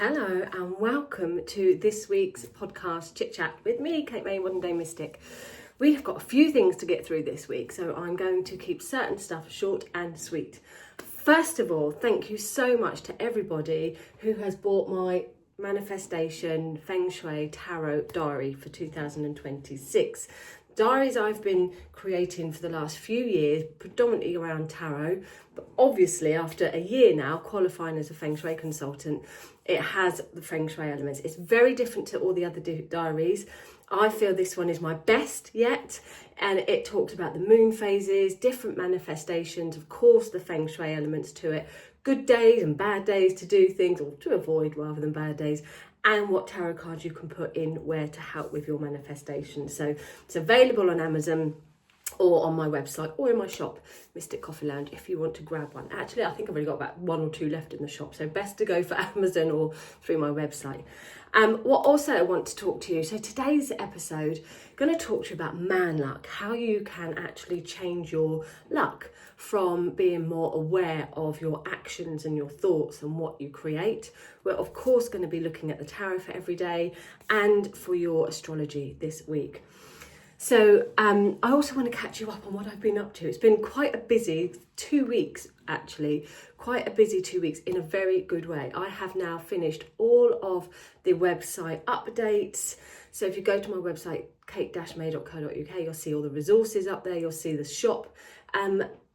Hello and welcome to this week's podcast Chit Chat with me, Kate May, Modern Day Mystic. We've got a few things to get through this week, so I'm going to keep certain stuff short and sweet. First of all, thank you so much to everybody who has bought my manifestation Feng Shui tarot diary for 2026. Diaries I've been creating for the last few years, predominantly around tarot, but obviously after a year now qualifying as a Feng Shui consultant, it has the Feng Shui elements. It's very different to all the other diaries. I feel this one is my best yet, and it talks about the moon phases, different manifestations, of course the Feng Shui elements to it, good days and bad days to do things, or to avoid rather than bad days, and what tarot cards you can put in where to help with your manifestation. So it's available on Amazon or on my website or in my shop, Mystic Coffee Lounge, if you want to grab one. Actually, I think I've only got about 1 or 2 left in the shop, so best to go for Amazon or through my website. What also I want to talk to you, so today's episode, I'm going to talk to you about man luck, how you can actually change your luck from being more aware of your actions and your thoughts and what you create. We're of course going to be looking at the tarot for every day and for your astrology this week. So I also want to catch you up on what I've been up to. It's been quite a busy 2 weeks, actually, quite a busy 2 weeks in a very good way. I have now finished all of the website updates. So if you go to my website, kate-may.co.uk, you'll see all the resources up there. You'll see the shop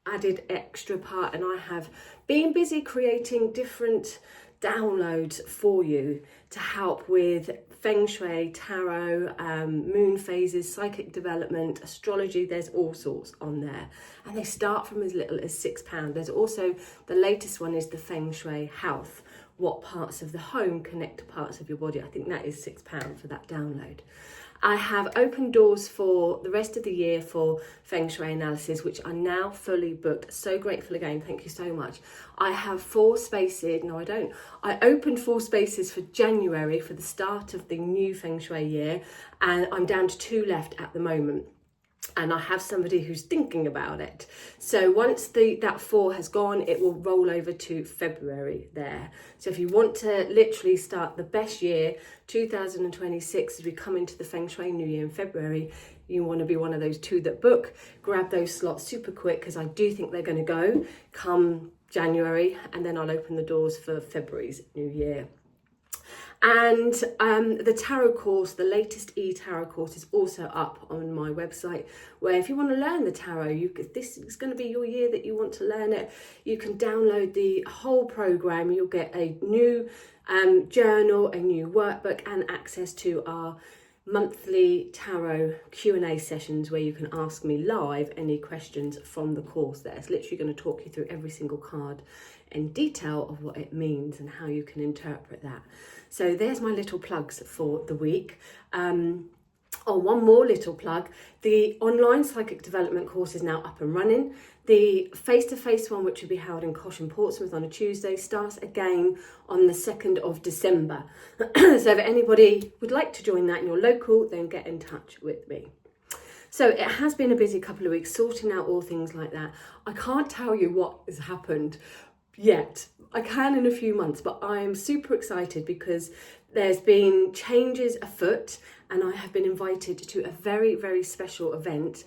added extra part, and I have been busy creating different downloads for you to help with Feng Shui, tarot, moon phases, psychic development, astrology. There's all sorts on there, and they start from as little as £6. There's also, the latest one is the Feng Shui health, what parts of the home connect to parts of your body. I think that is £6 for that download. I have opened doors for the rest of the year for Feng Shui analysis, which are now fully booked. So grateful again, thank you so much. I have 4 spaces, no I don't. I opened 4 spaces for January for the start of the new Feng Shui year, and I'm down to 2 left at the moment. And I have somebody who's thinking about it. So once that 4 has gone, it will roll over to February there. So if you want to literally start the best year, 2026, as we come into the Feng Shui New Year in February, you want to be one of those 2 that book, grab those slots super quick, because I do think they're going to go come January, and then I'll open the doors for February's New Year. And the tarot course, the latest e-tarot course, is also up on my website, where if you want to learn the tarot, this is going to be your year that you want to learn it. You can download the whole program. You'll get a new journal, a new workbook, and access to our monthly tarot Q&A sessions where you can ask me live any questions from the course there. It's literally going to talk you through every single card in detail of what it means and how you can interpret that. So there's my little plugs for the week. One more little plug. The online psychic development course is now up and running. The face-to-face one, which will be held in Caution Portsmouth on a Tuesday, starts again on the 2nd of December. So if anybody would like to join that and you're local, then get in touch with me. So it has been a busy couple of weeks sorting out all things like that. I can't tell you what has happened yet. I can in a few months, but I am super excited because there's been changes afoot, and I have been invited to a very, very special event,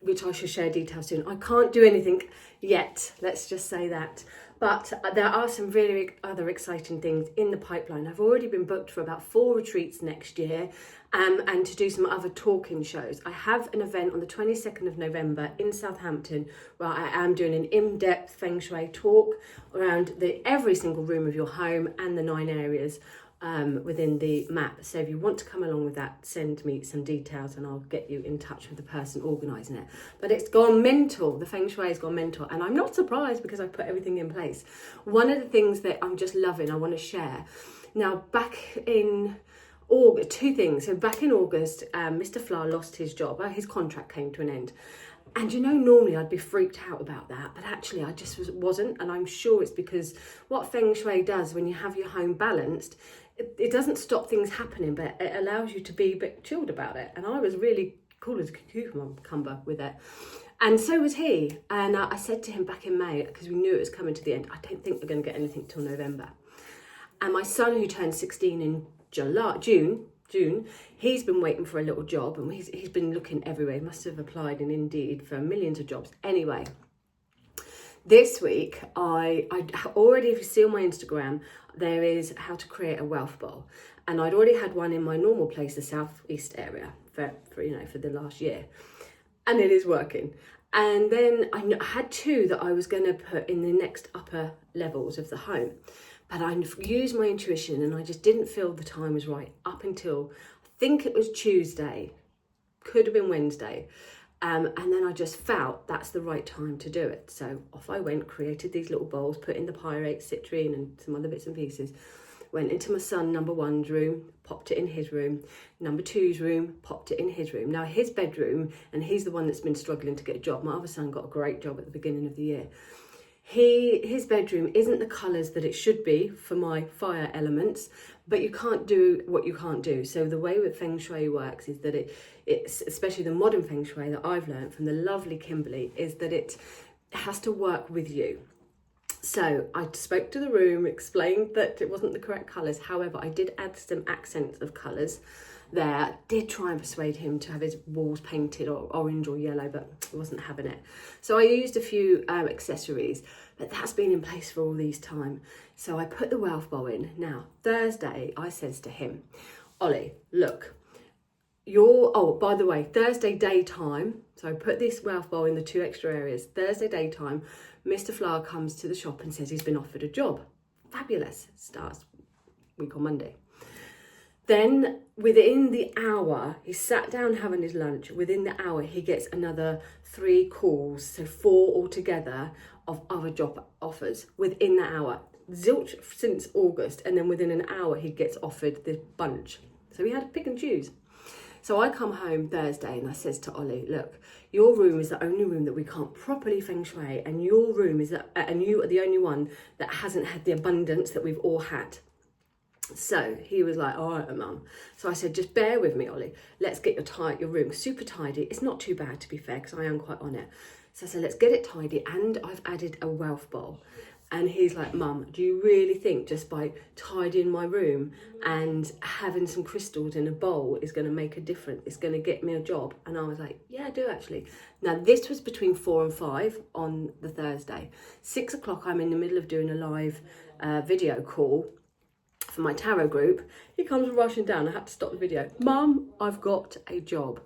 which I shall share details soon. I can't do anything yet, let's just say that. But there are some really other exciting things in the pipeline. I've already been booked for about 4 retreats next year, and to do some other talking shows. I have an event on the 22nd of November in Southampton where I am doing an in-depth Feng Shui talk around every single room of your home and the 9 areas within the map. So if you want to come along with that, send me some details and I'll get you in touch with the person organising it. But it's gone mental. The Feng Shui has gone mental, and I'm not surprised because I've put everything in place. One of the things that I'm just loving, I want to share. Now, back in August, 2 things. So back in August, Mr. Flower lost his job. His contract came to an end. And you know, normally I'd be freaked out about that, but actually I just wasn't. And I'm sure it's because what Feng Shui does when you have your home balanced, it doesn't stop things happening, but it allows you to be a bit chilled about it. And I was really cool as a cucumber with it. And so was he. And I said to him back in May, because we knew it was coming to the end, I don't think we're going to get anything till November. And my son, who turned 16 in June, he's been waiting for a little job, and he's been looking everywhere. He must have applied in Indeed for millions of jobs. Anyway, this week, I already, if you see on my Instagram, there is how to create a wealth bowl. And I'd already had one in my normal place, the southeast area, for the last year. And it is working. And then I had two that I was going to put in the next upper levels of the home. But I used my intuition, and I just didn't feel the time was right up until, I think it was Tuesday, could have been Wednesday. And then I just felt that's the right time to do it. So off I went, created these little bowls, put in the pyrite, citrine and some other bits and pieces. Went into my son, number one's room, popped it in his room. Number two's room, popped it in his room. Now his bedroom, and he's the one that's been struggling to get a job. My other son got a great job at the beginning of the year. His bedroom isn't the colours that it should be for my fire elements, but you can't do what you can't do. So the way that Feng Shui works is that it's especially the modern Feng Shui that I've learned from the lovely Kimberly, is that it has to work with you. So I spoke to the room, explained that it wasn't the correct colours. However, I did add some accents of colours there. I did try and persuade him to have his walls painted or orange or yellow, but he wasn't having it. So I used a few accessories, but that's been in place for all these time. So I put the wealth bowl in. Now, Thursday, I says to him, Ollie, look, by the way, Thursday daytime, so I put this wealth bowl in the two extra areas. Thursday daytime, Mr. Flower comes to the shop and says he's been offered a job. Fabulous. Starts week on Monday. Then within the hour, he sat down having his lunch. Within the hour, he gets another 3 calls, so 4 altogether of other job offers within the hour. Zilch since August, and then within an hour, he gets offered this bunch. So he had to pick and choose. So I come home Thursday and I says to Ollie, look, your room is the only room that we can't properly Feng Shui, and your room is and you are the only one that hasn't had the abundance that we've all had. So he was like, all right, Mum. So I said, just bear with me, Ollie. Let's get your room super tidy. It's not too bad, to be fair, because I am quite on it. So I said, let's get it tidy. And I've added a wealth bowl. And he's like, Mum, do you really think just by tidying my room and having some crystals in a bowl is going to make a difference? It's going to get me a job? And I was like, yeah, I do actually. Now, this was between 4 and 5 on the Thursday. 6 o'clock, I'm in the middle of doing a live video call for my tarot group. He comes rushing down. I had to stop the video. Mum, I've got a job.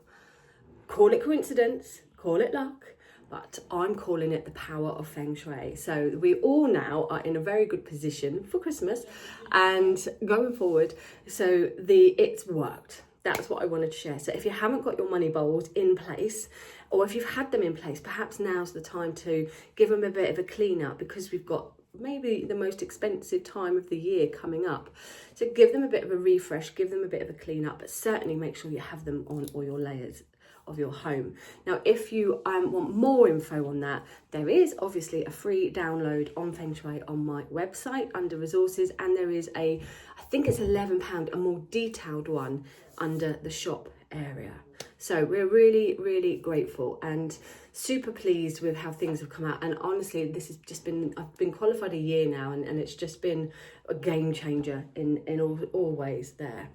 Call it coincidence, call it luck, but I'm calling it the power of Feng Shui. So we all now are in a very good position for Christmas and going forward. So it's worked. That's what I wanted to share. So if you haven't got your money bowls in place, or if you've had them in place, perhaps now's the time to give them a bit of a clean up, because we've got maybe the most expensive time of the year coming up. So give them a bit of a refresh, give them a bit of a clean up, but certainly make sure you have them on all your layers of your home. Now, if you want more info on that, there is obviously a free download on Feng Shui on my website under resources, and there is I think it's £11, a more detailed one under the shop area. So we're really, really grateful and super pleased with how things have come out. And honestly, this has just been, I've been qualified a year now, and it's just been a game changer in all ways there.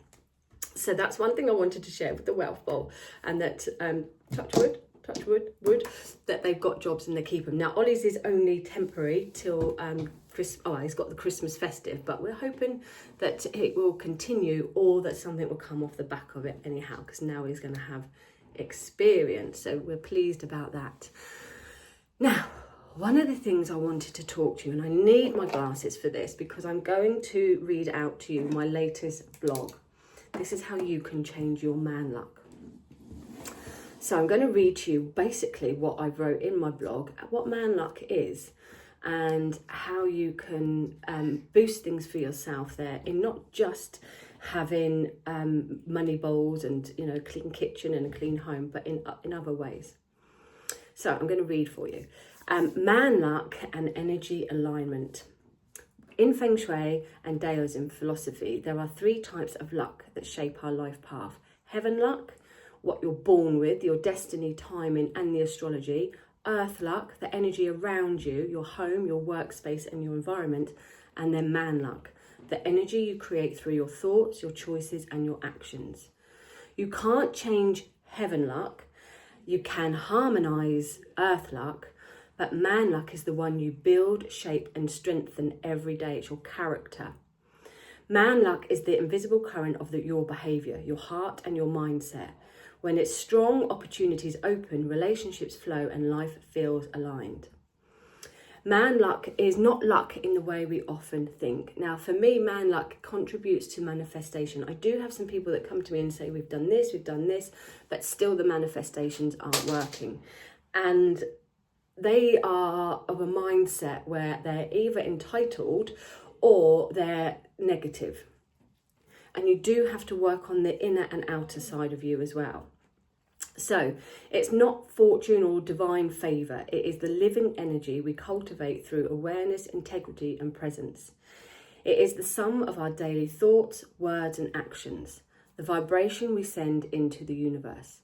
So that's one thing I wanted to share with the wealth bowl, and that touch wood, that they've got jobs and they keep them. Now, Ollie's is only temporary till he's got the Christmas festive, but we're hoping that it will continue, or that something will come off the back of it anyhow, because now he's going to have experience. So we're pleased about that. Now, one of the things I wanted to talk to you, and I need my glasses for this because I'm going to read out to you my latest blog. This is how you can change your man luck. So I'm going to read to you basically what I wrote in my blog, what man luck is, and how you can boost things for yourself there, in not just having money bowls and a clean kitchen and a clean home, but in other ways. So I'm going to read for you. Man luck and energy alignment. In Feng Shui and Taoism philosophy, there are 3 types of luck that shape our life path. Heaven luck, what you're born with, your destiny, timing, and the astrology. earth luck, the energy around you, your home, your workspace and your environment, and then man luck, the energy you create through your thoughts, your choices and your actions. You can't change heaven luck, you can harmonise earth luck, but man luck is the one you build, shape and strengthen every day. It's your character. Man luck is the invisible current of your behaviour, your heart and your mindset. When it's strong, opportunities open, relationships flow and life feels aligned. Man luck is not luck in the way we often think. Now, for me, man luck contributes to manifestation. I do have some people that come to me and say, we've done this, but still the manifestations aren't working. And they are of a mindset where they're either entitled or they're negative. And you do have to work on the inner and outer side of you as well. So it's not fortune or divine favour. It is the living energy we cultivate through awareness, integrity and presence. It is the sum of our daily thoughts, words and actions, the vibration we send into the universe.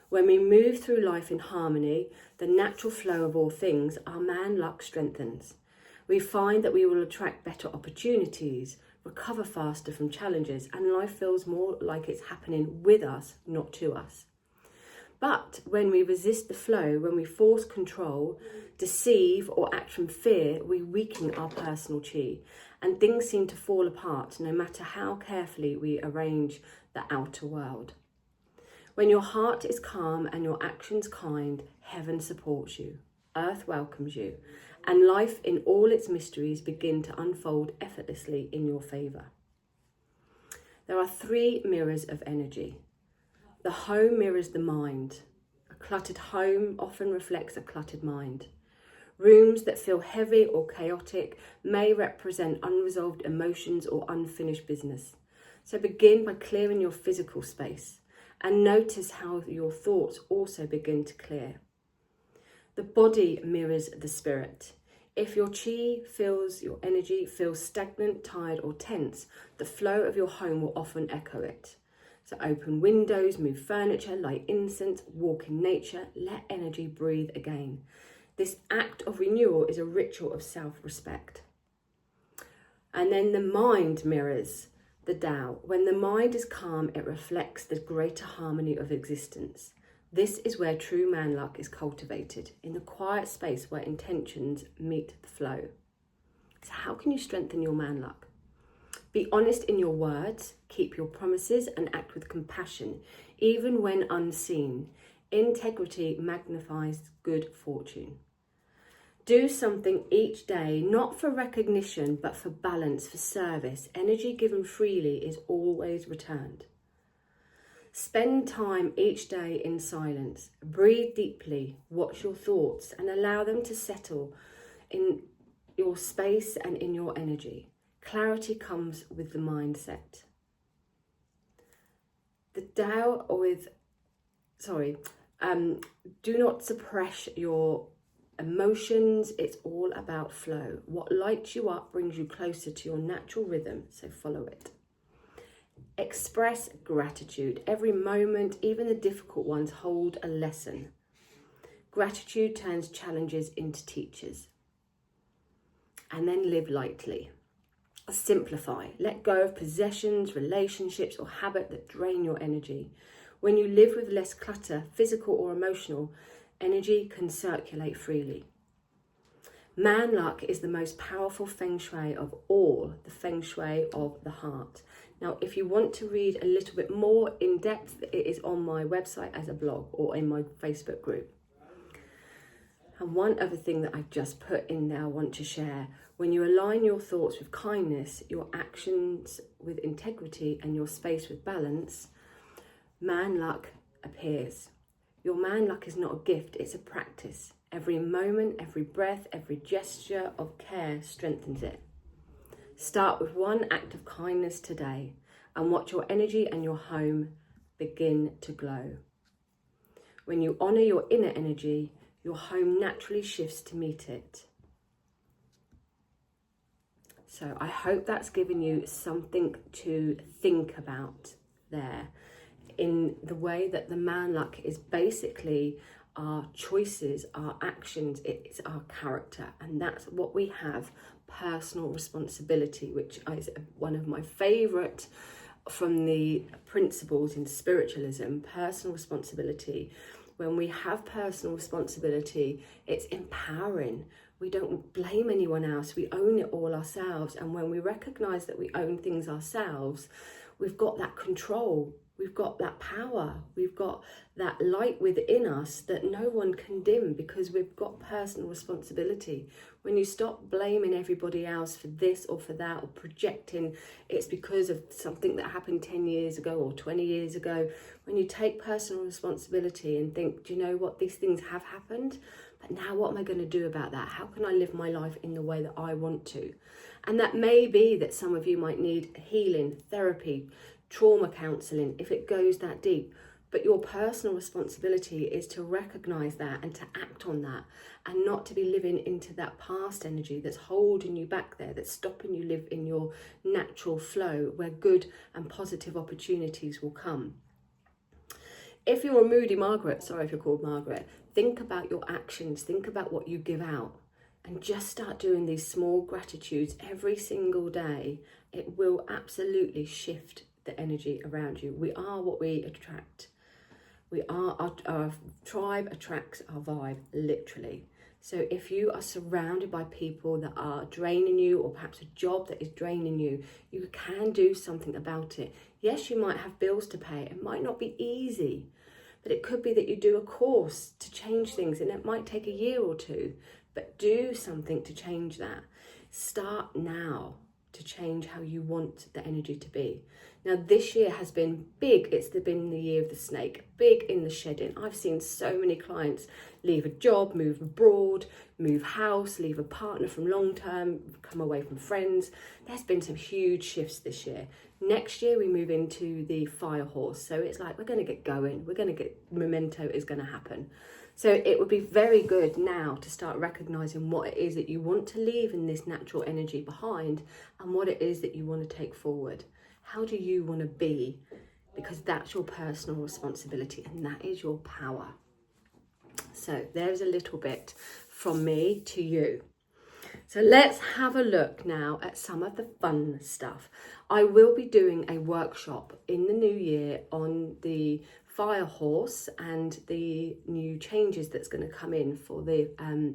When we move through life in harmony, the natural flow of all things, our man luck strengthens. We find that we will attract better opportunities, recover faster from challenges, and life feels more like it's happening with us, not to us. But when we resist the flow, when we force control, deceive or act from fear, we weaken our personal chi and things seem to fall apart no matter how carefully we arrange the outer world. When your heart is calm and your actions kind, heaven supports you, earth welcomes you, and life in all its mysteries begin to unfold effortlessly in your favour. There are 3 mirrors of energy. The home mirrors the mind. A cluttered home often reflects a cluttered mind. Rooms that feel heavy or chaotic may represent unresolved emotions or unfinished business. So begin by clearing your physical space and notice how your thoughts also begin to clear. The body mirrors the spirit. If your your energy feels stagnant, tired or tense, the flow of your home will often echo it. So open windows, move furniture, light incense, walk in nature, let energy breathe again. This act of renewal is a ritual of self-respect. And then the mind mirrors the Tao. When the mind is calm, it reflects the greater harmony of existence. This is where true man luck is cultivated, in the quiet space where intentions meet the flow. So how can you strengthen your man luck? Be honest in your words, keep your promises and act with compassion, even when unseen. Integrity magnifies good fortune. Do something each day, not for recognition, but for balance, for service. Energy given freely is always returned. Spend time each day in silence. Breathe deeply, watch your thoughts and allow them to settle in your space and in your energy. Clarity comes with the mindset. The Tao do not suppress your emotions. It's all about flow. What lights you up brings you closer to your natural rhythm, so follow it. Express gratitude. Every moment, even the difficult ones, hold a lesson. Gratitude turns challenges into teachers. And then live lightly. Simplify. Let go of possessions, relationships or habit that drain your energy. When you live with less clutter, physical or emotional, energy can circulate freely. Man luck is the most powerful Feng Shui of all, the Feng Shui of the heart. Now, if you want to read a little bit more in depth, it is on my website as a blog or in my Facebook group. And one other thing that I've just put in there I want to share. When you align your thoughts with kindness, your actions with integrity and your space with balance, man luck appears. Your man luck is not a gift, it's a practice. Every moment, every breath, every gesture of care strengthens it. Start with one act of kindness today and watch your energy and your home begin to glow. When you honour your inner energy, your home naturally shifts to meet it. So I hope that's given you something to think about there, in the way that the man luck is basically our choices, our actions, it's our character. And that's what we have, personal responsibility, which is one of my favourite from the principles in spiritualism, personal responsibility. When we have personal responsibility, it's empowering. We don't blame anyone else. We own it all ourselves. And when we recognise that we own things ourselves, we've got that control. We've got that power. We've got that light within us that no one can dim, because we've got personal responsibility. When you stop blaming everybody else for this or for that, or projecting it's because of something that happened 10 years ago or 20 years ago, when you take personal responsibility and think, do you know what, these things have happened, but now what am I going to do about that? How can I live my life in the way that I want to? And that may be that some of you might need healing, therapy, trauma counselling, if it goes that deep. But your personal responsibility is to recognise that and to act on that, and not to be living into that past energy that's holding you back there, that's stopping you live in your natural flow where good and positive opportunities will come. If you're a moody Margaret, sorry if you're called Margaret, think about your actions, think about what you give out, and just start doing these small gratitudes every single day. It will absolutely shift the energy around you. We are what we attract. We are, our tribe attracts our vibe, literally. So if you are surrounded by people that are draining you, or perhaps a job that is draining you, you can do something about it. Yes, you might have bills to pay. It might not be easy, but it could be that you do a course to change things, and it might take a year or two, but do something to change that. Start now to change how you want the energy to be. Now, this year has been big. It's been the year of the snake, big in the shedding. I've seen so many clients leave a job, move abroad, move house, leave a partner from long term, come away from friends. There's been some huge shifts this year. Next year, we move into the fire horse. So it's like, we're going to get going. We're going to get, memento is going to happen. So it would be very good now to start recognising what it is that you want to leave in this natural energy behind, and what it is that you want to take forward. How do you want to be? Because that's your personal responsibility, and that is your power. So there's a little bit from me to you. So let's have a look now at some of the fun stuff. I will be doing a workshop in the new year on the fire horse and the new changes that's going to come in for the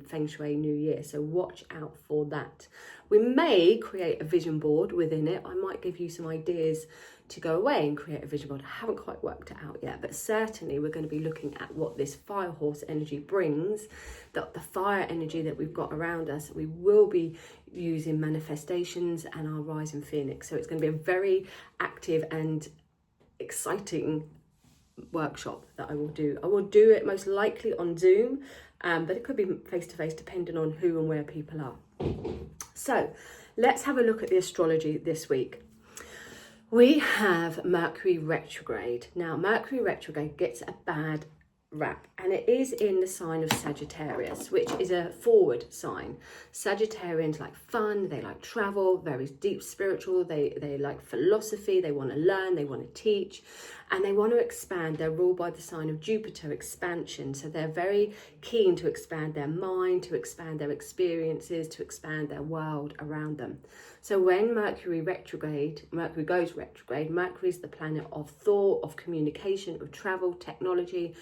Feng Shui New Year. So watch out for that. We may create a vision board within it. I might give you some ideas to go away and create a vision board. I haven't quite worked it out yet, but certainly we're going to be looking at what this fire horse energy brings, the fire energy that we've got around us. We will be using manifestations and our rising phoenix. So it's going to be a very active and exciting workshop that I will do. I will do it most likely on Zoom, but it could be face-to-face depending on who and where people are. So let's have a look at the astrology this week. We have Mercury retrograde. Now, Mercury retrograde gets a bad rap, and it is in the sign of Sagittarius, which is a forward sign. Sagittarians like fun, they like travel, very deep spiritual, they like philosophy, they want to learn, they want to teach, and they want to expand. They're ruled by the sign of Jupiter, expansion. So they're very keen to expand their mind, to expand their experiences, to expand their world around them. So when Mercury goes retrograde, Mercury is the planet of thought, of communication, of travel, technology.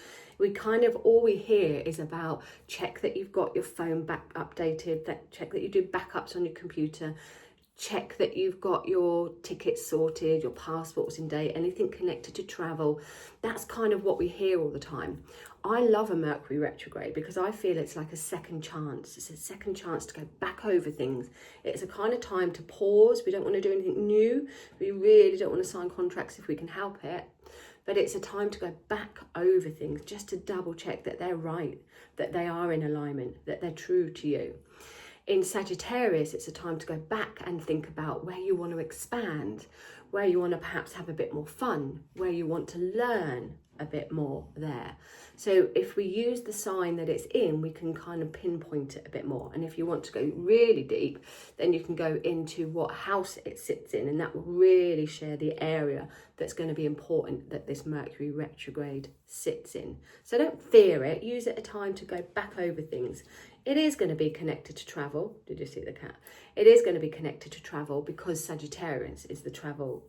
All we hear is about check that you've got your phone back updated, check that you do backups on your computer, check that you've got your tickets sorted, your passport's in date, anything connected to travel. That's kind of what we hear all the time. I love a Mercury retrograde because I feel it's like a second chance. It's a second chance to go back over things. It's a kind of time to pause. We don't want to do anything new. We really don't want to sign contracts if we can help it. But it's a time to go back over things, just to double check that they're right, that they are in alignment, that they're true to you. In Sagittarius, it's a time to go back and think about where you want to expand, where you want to perhaps have a bit more fun, where you want to learn, a bit more there. So if we use the sign that it's in, we can kind of pinpoint it a bit more. And if you want to go really deep, then you can go into what house it sits in, and that will really share the area that's going to be important that this Mercury retrograde sits in. So don't fear it, use it a time to go back over things. It is going to be connected to travel. Did you see the cat? It is going to be connected to travel because Sagittarius is the travel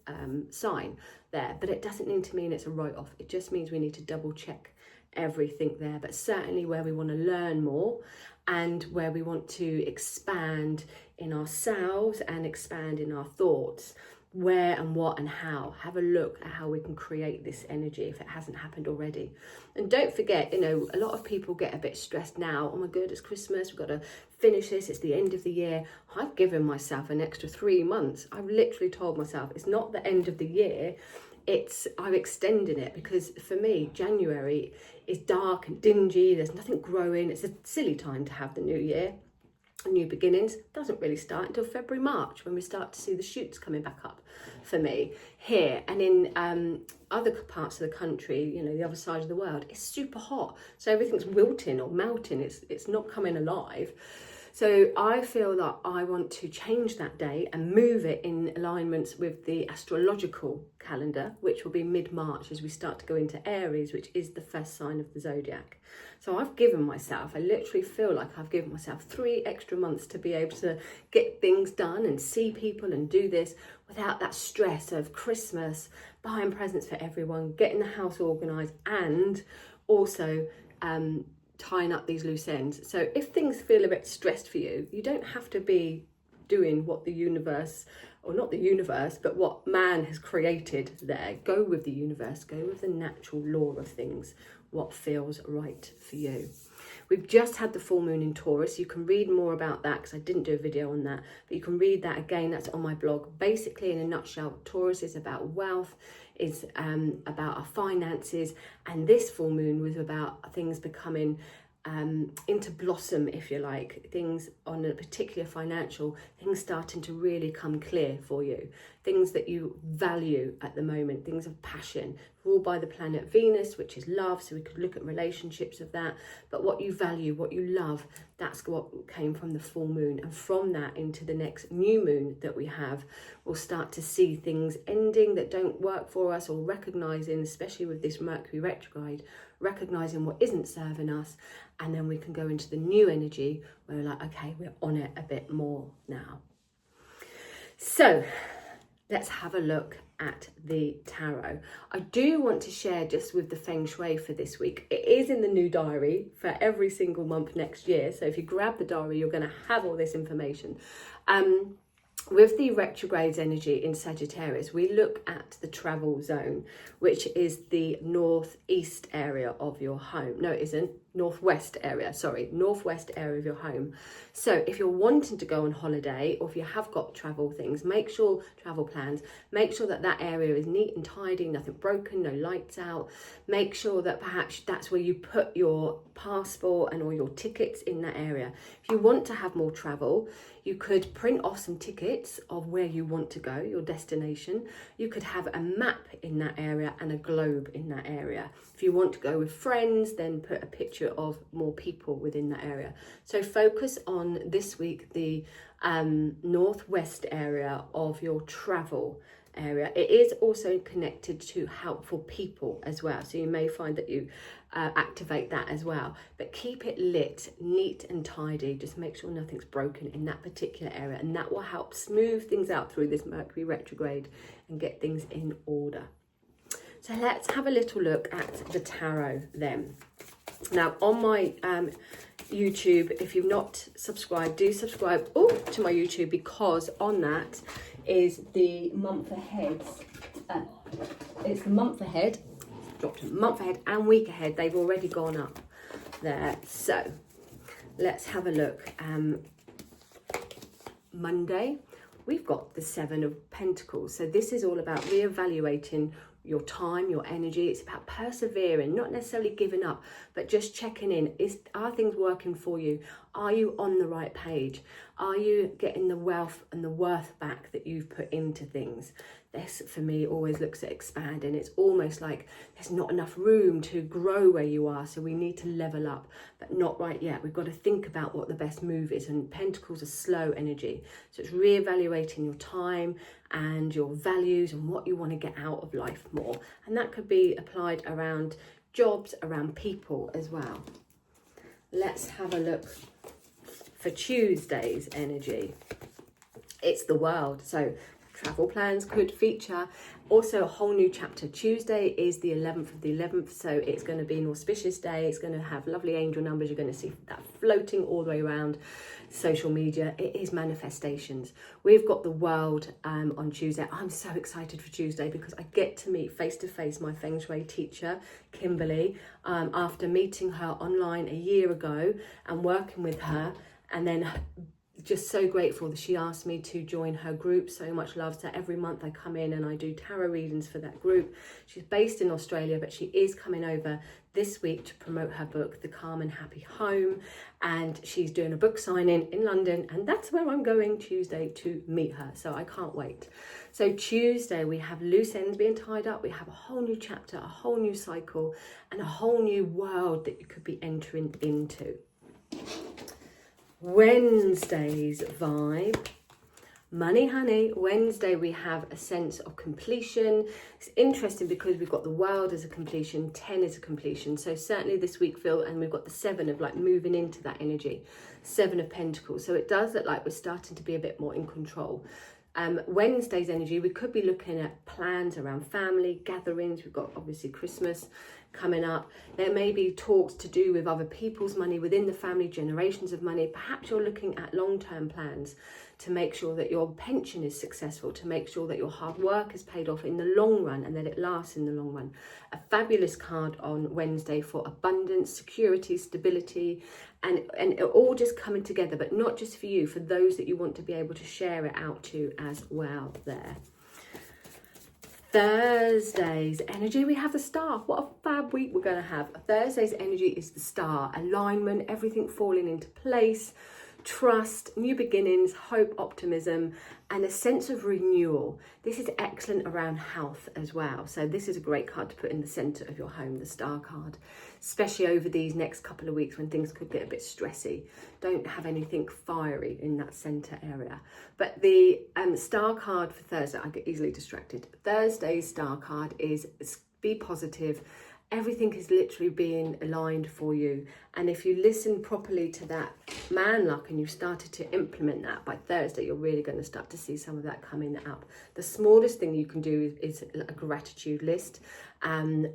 sign there, but it doesn't need to mean it's a write-off. It just means we need to double check everything there, but certainly where we want to learn more and where we want to expand in ourselves and expand in our thoughts, where and what and how. Have a look at how we can create this energy if it hasn't happened already. And don't forget, you know, a lot of people get a bit stressed now. Oh my God, it's Christmas, we've got to finish this, it's the end of the year. I've given myself an extra 3 months. I've literally told myself it's not the end of the year, I'm extending it, because for me, January is dark and dingy, there's nothing growing. It's a silly time to have the new year. New beginnings doesn't really start until February, March, when we start to see the shoots coming back up for me here. And in other parts of the country, you know, the other side of the world, it's super hot. So everything's wilting or melting. It's not coming alive. So I feel that I want to change that day and move it in alignments with the astrological calendar, which will be mid-March as we start to go into Aries, which is the first sign of the zodiac. So I've given myself, I literally feel like I've given myself 3 extra months to be able to get things done and see people and do this without that stress of Christmas, buying presents for everyone, getting the house organised, and also tying up these loose ends. So if things feel a bit stressed for you, you don't have to be doing what the universe, or not the universe, but what man has created there. Go with the universe, go with the natural law of things, what feels right for you. We've just had the full moon in Taurus. You can read more about that because I didn't do a video on that, but you can read that again. That's on my blog. Basically, in a nutshell, Taurus is about wealth, is about our finances, and this full moon was about things becoming into blossom, if you like, things on a particular financial, things starting to really come clear for you, things that you value at the moment, things of passion, ruled by the planet Venus, which is love, so we could look at relationships of that, but what you value, what you love, that's what came from the full moon. And from that into the next new moon that we have, we'll start to see things ending that don't work for us, or recognizing, especially with this Mercury retrograde, recognizing what isn't serving us, and then we can go into the new energy where we're like, okay, we're on it a bit more now. So let's have a look at the tarot. I do want to share just with the Feng Shui for this week. It is in the new diary for every single month next year. So if you grab the diary, you're going to have all this information. With the retrograde energy in Sagittarius, we look at the travel zone, which is the northeast area of your home. No, it isn't. Northwest area, sorry, northwest area of your home. So if you're wanting to go on holiday, or if you have got travel things, travel plans, make sure that that area is neat and tidy, nothing broken, no lights out. Make sure that perhaps that's where you put your passport and all your tickets in that area. If you want to have more travel, you could print off some tickets of where you want to go, your destination. You could have a map in that area and a globe in that area. If you want to go with friends, then put a picture of more people within that area. So focus on this week the northwest area of your travel area. It is also connected to helpful people as well, so you may find that you activate that as well, but keep it lit, neat and tidy. Just make sure nothing's broken in that particular area, and that will help smooth things out through this Mercury retrograde and get things in order. So let's have a little look at the tarot then. Now on my YouTube, if you've not subscribed, do subscribe to my YouTube, because on that is the month ahead. It's the month ahead, dropped a month ahead and week ahead. They've already gone up there. So let's have a look. Monday, we've got the 7 of Pentacles. So this is all about reevaluating, your time, your energy. It's about persevering, not necessarily giving up, but just checking in. Are things working for you? Are you on the right page? Are you getting the wealth and the worth back that you've put into things? This, for me, always looks at expanding. It's almost like there's not enough room to grow where you are, so we need to level up, but not right yet. We've got to think about what the best move is, and Pentacles are slow energy. So it's reevaluating your time and your values and what you want to get out of life more. And that could be applied around jobs, around people as well. Let's have a look for Tuesday's energy. It's the World. So travel plans could feature. Also a whole new chapter. Tuesday is the 11th of the 11th, so it's going to be an auspicious day. It's going to have lovely angel numbers. You're going to see that floating all the way around social media. It is manifestations. We've got the World on Tuesday. I'm so excited for Tuesday because I get to meet face to face my Feng Shui teacher, Kimberly, after meeting her online a year ago and working with her, and then just so grateful that she asked me to join her group. So much love. So every month I come in and I do tarot readings for that group. She's based in Australia, but she is coming over this week to promote her book, The Calm and Happy Home. And she's doing a book signing in London, and that's where I'm going Tuesday to meet her. So I can't wait. So Tuesday we have loose ends being tied up. We have a whole new chapter, a whole new cycle, and a whole new world that you could be entering into. Wednesday's vibe, money honey. Wednesday we have a sense of completion. It's interesting because we've got the World as a completion, 10 as a completion. So certainly this week and we've got the 7 of like moving into that energy, 7 of Pentacles. So it does look like we're starting to be a bit more in control. Wednesday's energy, we could be looking at plans around family gatherings. We've got obviously Christmas coming up. There may be talks to do with other people's money within the family, generations of money. Perhaps you're looking at long-term plans to make sure that your pension is successful, to make sure that your hard work is paid off in the long run and that it lasts in the long run. A fabulous card on Wednesday for abundance, security, stability, and it all just coming together, but not just for you, for those that you want to be able to share it out to as well there. Thursday's energy, we have the Star. What a fab week we're going to have. Thursday's energy is the Star. Alignment, everything falling into place, trust, new beginnings, hope, optimism, and a sense of renewal. This is excellent around health as well. So this is a great card to put in the centre of your home, the Star card, especially over these next couple of weeks when things could get a bit stressy. Don't have anything fiery in that centre area. But the Star card for Thursday, I get easily distracted. Thursday's Star card is be positive. Everything is literally being aligned for you. And if you listen properly to that man luck and you started to implement that by Thursday, you're really going to start to see some of that coming up. The smallest thing you can do is a gratitude list, and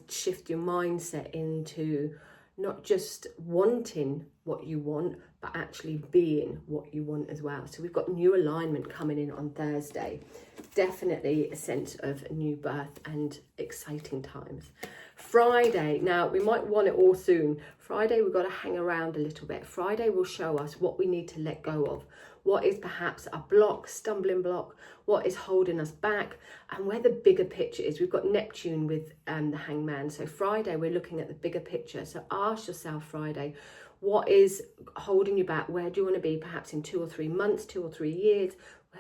shift your mindset into not just wanting what you want, but actually being what you want as well. So we've got new alignment coming in on Thursday. Definitely a sense of new birth and exciting times. Friday, now we might want it all soon. Friday, we've got to hang around a little bit. Friday will show us what we need to let go of. What is perhaps a block, stumbling block, what is holding us back, and where the bigger picture is. We've got Neptune with the Hangman. So Friday, we're looking at the bigger picture. So ask yourself Friday, what is holding you back? Where do you want to be perhaps in 2 or 3 months, 2 or 3 years?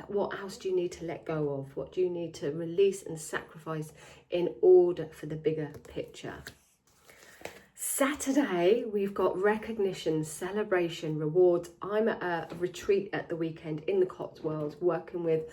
What else do you need to let go of? What do you need to release and sacrifice in order for the bigger picture? Saturday, we've got recognition, celebration, rewards. I'm at a retreat at the weekend in the Cotswolds, working with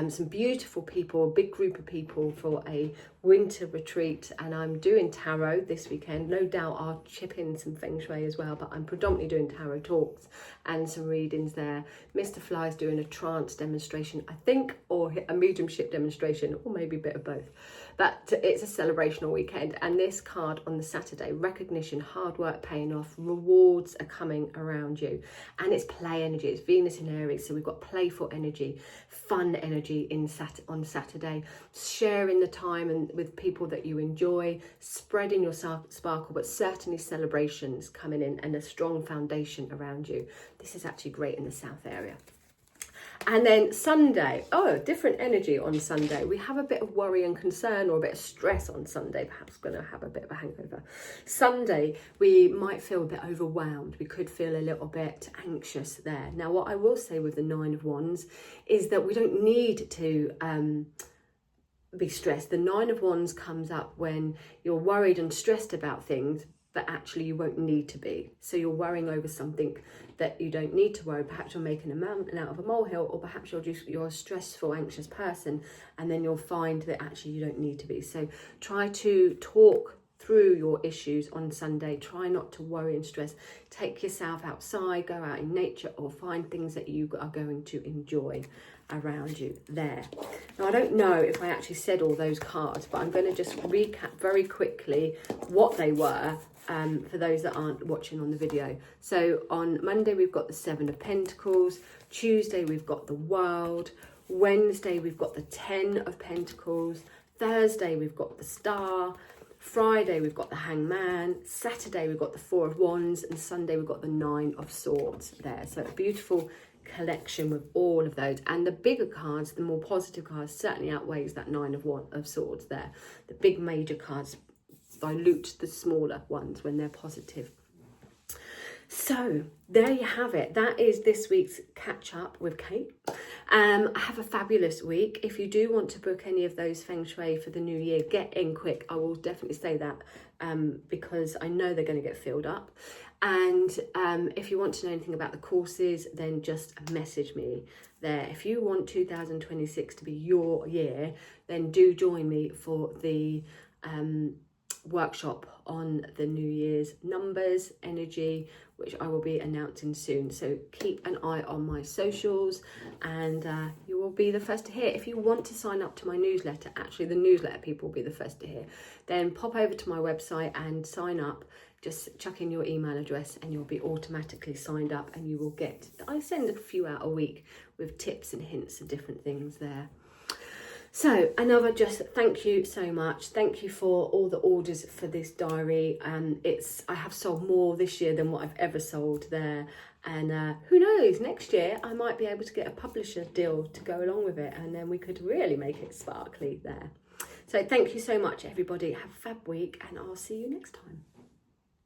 some beautiful people, a big group of people for a winter retreat, and I'm doing tarot this weekend. No doubt I'll chip in some Feng Shui as well, but I'm predominantly doing tarot talks and some readings there. Mr. Fly's doing a trance demonstration, I think, or a mediumship demonstration, or maybe a bit of both. But it's a celebrational weekend, and this card on the Saturday, recognition, hard work paying off, rewards are coming around you, and it's play energy. It's Venus in Aries, so we've got playful energy, fun energy on Saturday, sharing the time and with people that you enjoy, spreading your sparkle, but certainly celebrations coming in and a strong foundation around you. This is actually great in the south area. And then Sunday, different energy on Sunday. We have a bit of worry and concern, or a bit of stress on Sunday, perhaps going to have a bit of a hangover. Sunday, we might feel a bit overwhelmed. We could feel a little bit anxious there. Now, what I will say with the Nine of Wands is that we don't need to be stressed. The Nine of Wands comes up when you're worried and stressed about things, but actually you won't need to be. So you're worrying over something that you don't need to worry. Perhaps you're making a mountain out of a molehill, or perhaps you're a stressful, anxious person, and then you'll find that actually you don't need to be. So try to talk through your issues on Sunday. Try not to worry and stress. Take yourself outside, go out in nature, or find things that you are going to enjoy around you there. Now, I don't know if I actually said all those cards, but I'm going to just recap very quickly what they were for those that aren't watching on the video. So on Monday, we've got the Seven of Pentacles. Tuesday, we've got the World. Wednesday, we've got the Ten of Pentacles. Thursday, we've got the Star. Friday, we've got the Hangman. Saturday, we've got the Four of Wands. And Sunday, we've got the Nine of Swords there. So a beautiful collection with all of those. And the bigger cards, the more positive cards, certainly outweighs that Nine of Swords there. The big major cards dilute the smaller ones when they're positive. So there you have it. That is this week's catch up with Kate. Have a fabulous week. If you do want to book any of those Feng Shui for the new year, get in quick. I will definitely say that because I know they're going to get filled up. And if you want to know anything about the courses, then just message me there. If you want 2026 to be your year, then do join me for the workshop on the New Year's numbers, energy, which I will be announcing soon. So keep an eye on my socials, and you will be the first to hear. If you want to sign up to my newsletter, actually the newsletter people will be the first to hear, then pop over to my website and sign up. Just chuck in your email address and you'll be automatically signed up, and you will get, I send a few out a week with tips and hints and different things there. So another just thank you so much. Thank you for all the orders for this diary. I have sold more this year than what I've ever sold there. And who knows, next year I might be able to get a publisher deal to go along with it, and then we could really make it sparkly there. So thank you so much, everybody. Have a fab week, and I'll see you next time.